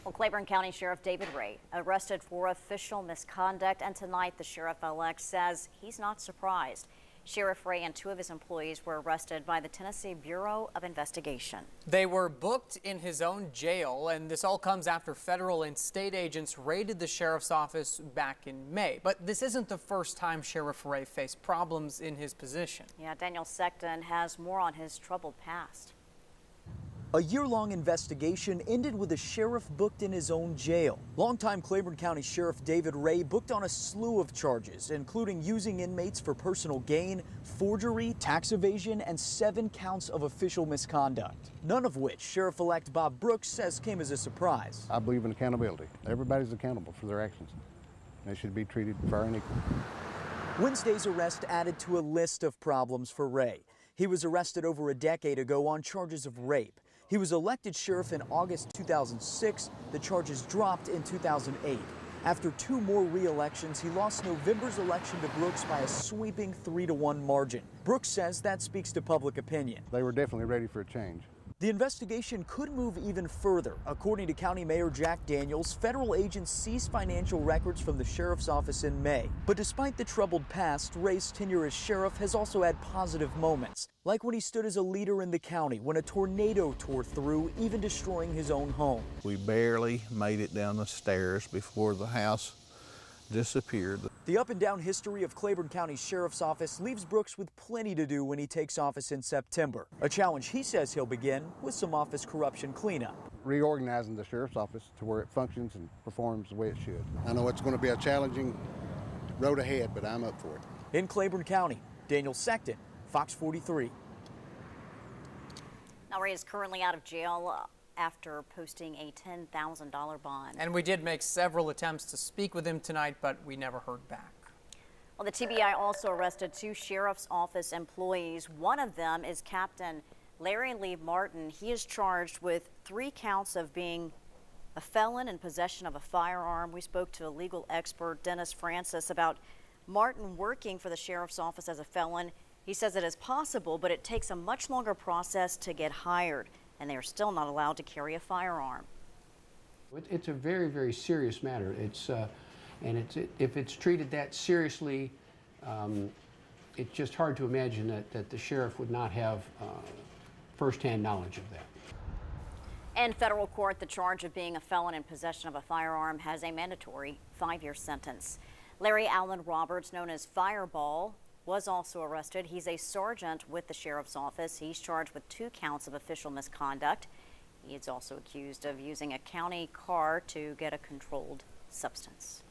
Well, Claiborne County Sheriff David Ray arrested for official misconduct, and tonight the sheriff-elect says he's not surprised. Sheriff Ray and two of his employees were arrested by the Tennessee Bureau of Investigation. They were booked in his own jail, and this all comes after federal and state agents raided the sheriff's office back in May. But this isn't the first time Sheriff Ray faced problems in his position. Yeah, Daniel Sexton has more on his troubled past. A year-long investigation ended with a sheriff booked in his own jail. Longtime Claiborne County Sheriff David Ray booked on a slew of charges, including using inmates for personal gain, forgery, tax evasion, and 7 counts of official misconduct. None of which Sheriff-elect Bob Brooks says came as a surprise. I believe in accountability. Everybody's accountable for their actions. They should be treated fair and equal. Wednesday's arrest added to a list of problems for Ray. He was arrested over a decade ago on charges of rape. He was elected sheriff in August 2006. The charges dropped in 2008. After 2 more re-elections, he lost November's election to Brooks by a sweeping 3-to-1 margin. Brooks says that speaks to public opinion. They were definitely ready for a change. The investigation could move even further. According to County Mayor Jack Daniels, federal agents seized financial records from the sheriff's office in May. But despite the troubled past, Ray's tenure as sheriff has also had positive moments, like when he stood as a leader in the county when a tornado tore through, even destroying his own home. We barely made it down the stairs before the house disappeared. The up and down history of Claiborne County Sheriff's Office leaves Brooks with plenty to do when he takes office in September. A challenge he says he'll begin with some office corruption cleanup. Reorganizing the sheriff's office to where it functions and performs the way it should. I know it's going to be a challenging road ahead, but I'm up for it. In Claiborne County, Daniel Sexton, Fox 43. Now, Ray is currently out of jail after posting a $10,000 bond. And we did make several attempts to speak with him tonight, but we never heard back. Well, the TBI also arrested 2 sheriff's office employees. One of them is Captain Larry Lee Martin. He is charged with 3 counts of being a felon in possession of a firearm. We spoke to a legal expert, Dennis Francis, about Martin working for the sheriff's office as a felon. He says it is possible, but it takes a much longer process to get hired, and they are still not allowed to carry a firearm. It's a very, very serious matter. If it's treated that seriously, it's just hard to imagine that the sheriff would not have firsthand knowledge of that. In federal court, the charge of being a felon in possession of a firearm has a mandatory 5-year sentence. Larry Allen Roberts, known as Fireball, was also arrested. He's a sergeant with the sheriff's office. He's charged with 2 counts of official misconduct. He is also accused of using a county car to get a controlled substance.